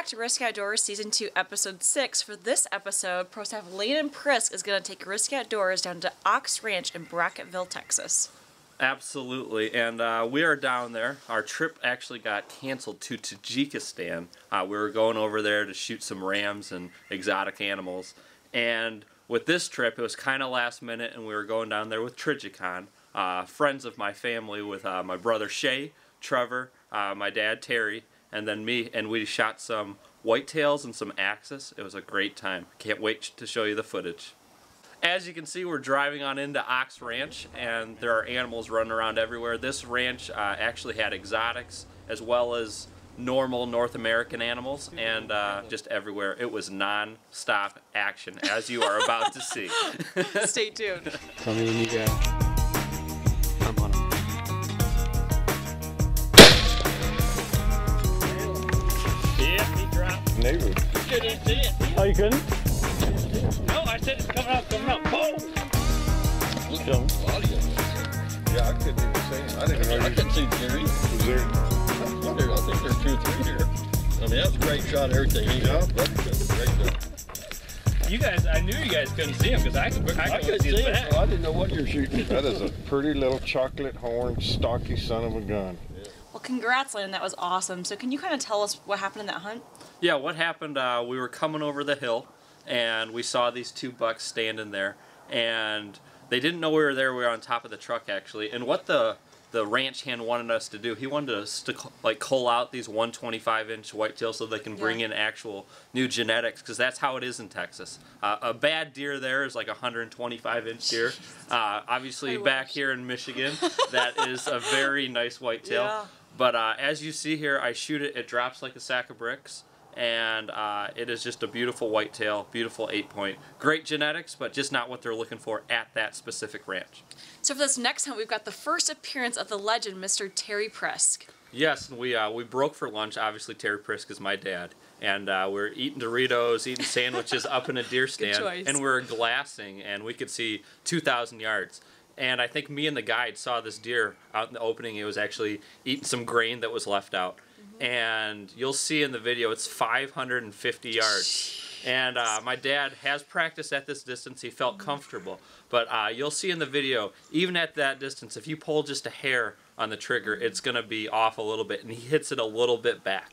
back to Riske Outdoors Season 2, Episode 6. For this episode, ProStaff Landon Prisk is going to take Riske Outdoors down to Ox Ranch in Bracketville, Texas. Absolutely, and we are down there. Our trip actually got canceled to Tajikistan. We were going over there to shoot some rams and exotic animals. And with this trip, it was kind of last minute, and we were going down there with Trijicon, friends of my family, with my brother Shay, Trevor, my dad Terry, and then me, and we shot some whitetails and some axis. It was a great time. Can't wait to show you the footage. As you can see, we're driving on into Ox Ranch, and there are animals running around everywhere. This ranch actually had exotics as well as normal North American animals, and just everywhere. It was non-stop action, as you are about to see. Stay tuned. Tell me when you go. I'm on it. Yeah, he dropped. Neighbor. You couldn't see it. Oh, you couldn't? No, I said it's coming out, boom! It's coming. Yeah, I couldn't even see him. I couldn't see Jerry. Was there? I think there's 2 or 3 here. I mean, that was a great shot, everything. Yeah, great job. You guys, I knew you guys couldn't see him because I couldn't see his back. I didn't know what you were shooting. That is a pretty little chocolate horn, stocky son of a gun. Well, congrats, Landon. That was awesome. So can you kind of tell us what happened in that hunt? Yeah, what happened, we were coming over the hill, and we saw these 2 bucks standing there, and they didn't know we were there. We were on top of the truck, actually. And what the ranch hand wanted us to do, he wanted us to like cull out these 125-inch whitetails so they can bring in actual new genetics, because that's how it is in Texas. A bad deer there is like a 125-inch deer. Obviously, back here in Michigan, that is a very nice whitetail. Yeah. But as you see here, I shoot it, it drops like a sack of bricks. And it is just a beautiful whitetail, beautiful 8-point. Great genetics, but just not what they're looking for at that specific ranch. So for this next hunt, we've got the first appearance of the legend, Mr. Terry Prisk. Yes, and we broke for lunch. Obviously, Terry Prisk is my dad. And we're eating Doritos, eating sandwiches up in a deer stand. Good choice. And we were glassing, and we could see 2,000 yards. And I think me and the guide saw this deer out in the opening. It was actually eating some grain that was left out. And you'll see in the video it's 550 yards. And my dad has practiced at this distance. He felt comfortable. But you'll see in the video, even at that distance, if you pull just a hair on the trigger, it's going to be off a little bit. And he hits it a little bit back.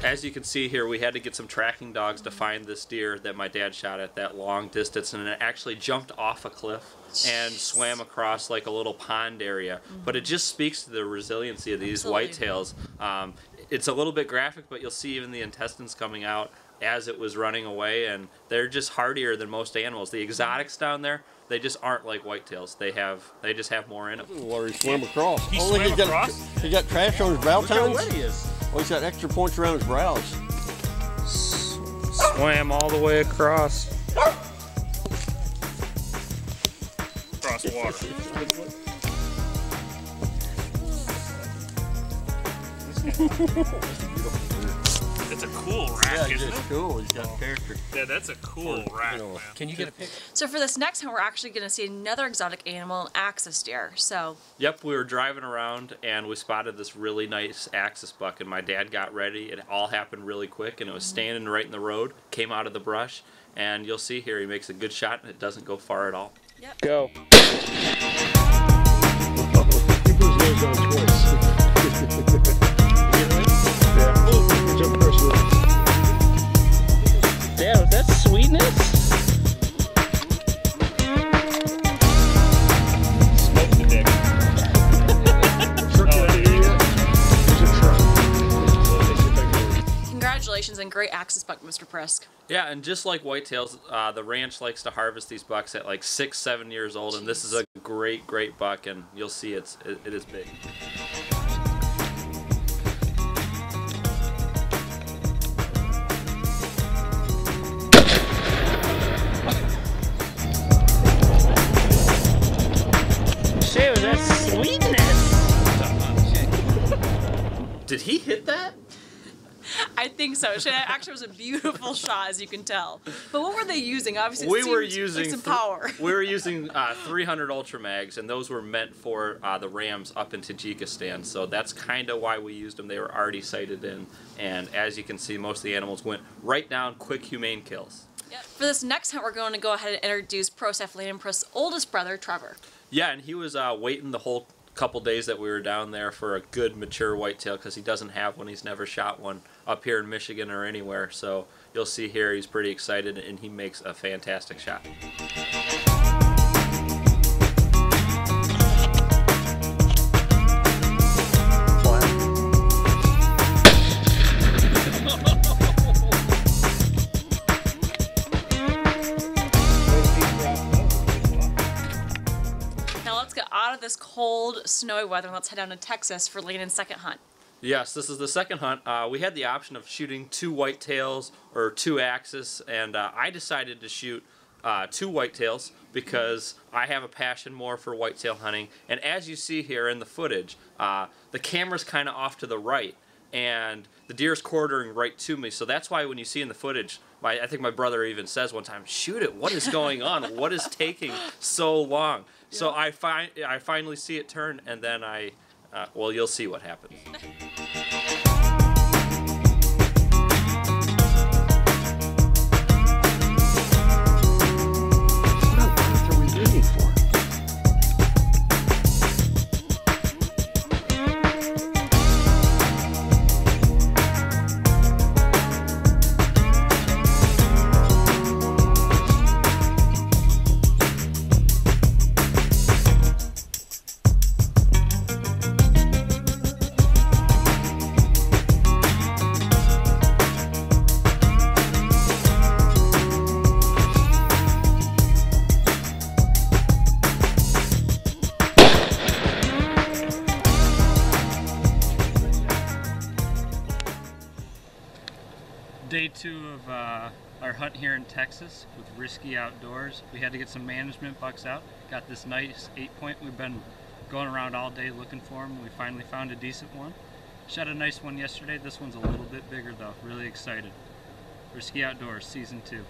As you can see here, we had to get some tracking dogs to find this deer that my dad shot at that long distance, and it actually jumped off a cliff and swam across like a little pond area. But it just speaks to the resiliency of these whitetails. It's a little bit graphic, but you'll see even the intestines coming out as it was running away, and they're just hardier than most animals. The exotics down there, they just aren't like whitetails. They just have more in them. Where he swam across. He swam across? He got trash on his brow Look how tines. wet he is. Oh, he's got extra points around his brows. Swam all the way across. Across the water. It's a cool rack, Yeah, isn't it's it? cool. He's got character. Yeah, that's a cool rack, man. Can you get a picture? So for this next hunt, we're actually going to see another exotic animal, an axis deer. So Yep, we were driving around and we spotted this really nice axis buck, and my dad got ready. It all happened really quick, and it was standing right in the road, came out of the brush, and you'll see here he makes a good shot and it doesn't go far at all. yep. Go. Yeah, that's sweetness. Smoke the dick. congratulations and great access buck, Mr. Prisk. Yeah, and just like whitetails, the ranch likes to harvest these bucks at like 6, 7 years old, and this is a great buck, and you'll see it is big. Shit, was that sweetness? Did he hit that? I think so. It actually was a beautiful shot, as you can tell. But what were they using? Obviously, We it were seemed using like some power. We were using 300 Ultra Mags, and those were meant for the rams up in Tajikistan. So that's kind of why we used them. They were already sighted in, and as you can see, most of the animals went right down, quick, humane kills. Yep. For this next hunt, we're going to go ahead and introduce ProStaff Landon Prisk's oldest brother, Trevor. Yeah, and he was waiting the whole couple days that we were down there for a good mature whitetail because he doesn't have one. He's never shot one up here in Michigan or anywhere. So you'll see here he's pretty excited, and he makes a fantastic shot. Out of this cold, snowy weather, and let's head down to Texas for Landon's second hunt. Yes, this is the second hunt. We had the option of shooting 2 whitetails or 2 axis, and I decided to shoot 2 whitetails because I have a passion more for whitetail hunting. And as you see here in the footage, the camera's kind of off to the right, and the deer's quartering right to me. So that's why when you see in the footage, I think my brother even says one time, "Shoot it! What is going on? What is taking so long?" Yeah. So I finally see it turn, and then well, you'll see what happens. What are we waiting for? Day 2 of our hunt here in Texas with Riske Outdoors. We had to get some management bucks out. Got this nice 8-point. We've been going around all day looking for them. We finally found a decent one. Shot a nice one yesterday. This one's a little bit bigger though. Really excited. Riske Outdoors Season 2.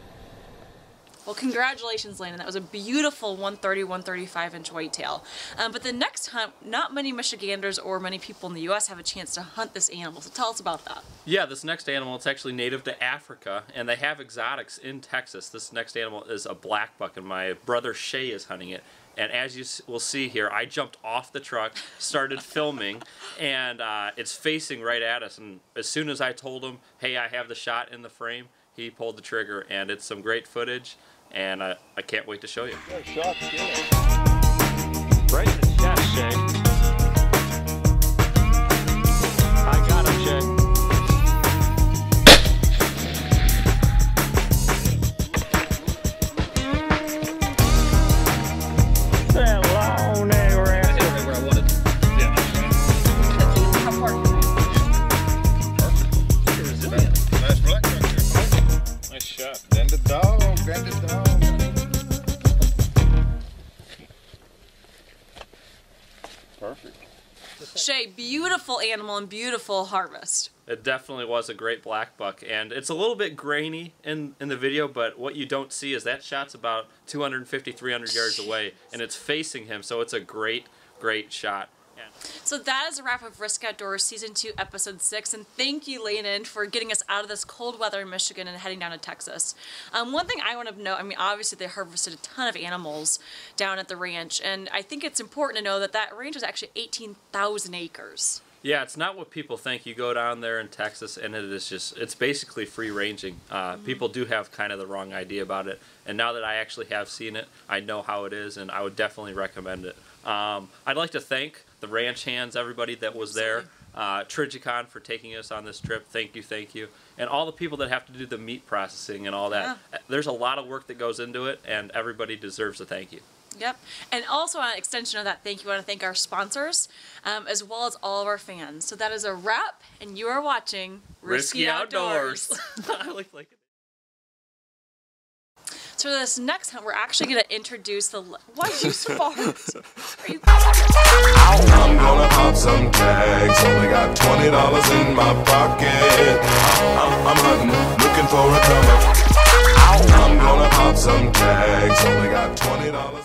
Well, congratulations, Landon. That was a beautiful 130, 135-inch whitetail. But the next hunt, not many Michiganders or many people in the U.S. have a chance to hunt this animal. So tell us about that. Yeah, this next animal, it's actually native to Africa, and they have exotics in Texas. This next animal is a black buck, and my brother Shay is hunting it. And as you will see here, I jumped off the truck, started filming, and it's facing right at us. And as soon as I told him, hey, I have the shot in the frame, he pulled the trigger, and it's some great footage, and I can't wait to show you. Good shot, Right in the chest, Shay. I got him, Shay. That long neck rascal. Right where I wanted. Yeah. How far? Perfect. Nice black right there. Nice shot. Then the dog, then the dog. Perfect. Shay, beautiful animal and beautiful harvest. It definitely was a great black buck, and it's a little bit grainy in the video, but what you don't see is that shot's about 250, 300 yards away, and it's facing him, so it's a great shot. So that is a wrap of Riske Outdoors Season 2, Episode 6, and thank you, Landon, for getting us out of this cold weather in Michigan and heading down to Texas. One thing I want to know, I mean, obviously they harvested a ton of animals down at the ranch, and I think it's important to know that that ranch is actually 18,000 acres. Yeah, it's not what people think. You go down there in Texas, and it's basically free ranging. People do have kind of the wrong idea about it, and now that I actually have seen it, I know how it is, and I would definitely recommend it. I'd like to thank the ranch hands, everybody that was there. Trigicon for taking us on this trip. Thank you. And all the people that have to do the meat processing and all that. Yeah. There's a lot of work that goes into it, and everybody deserves a thank you. Yep. And also on an extension of that thank you, I want to thank our sponsors, as well as all of our fans. So that is a wrap, and you are watching Riske Outdoors. I like it. So for this next hunt, we're actually going to introduce the... Why you fart? Are you... I'm gonna pop some tags. Only got $20 in my pocket. I'm hunting, looking for a comer. I'm gonna pop some tags. Only got $20.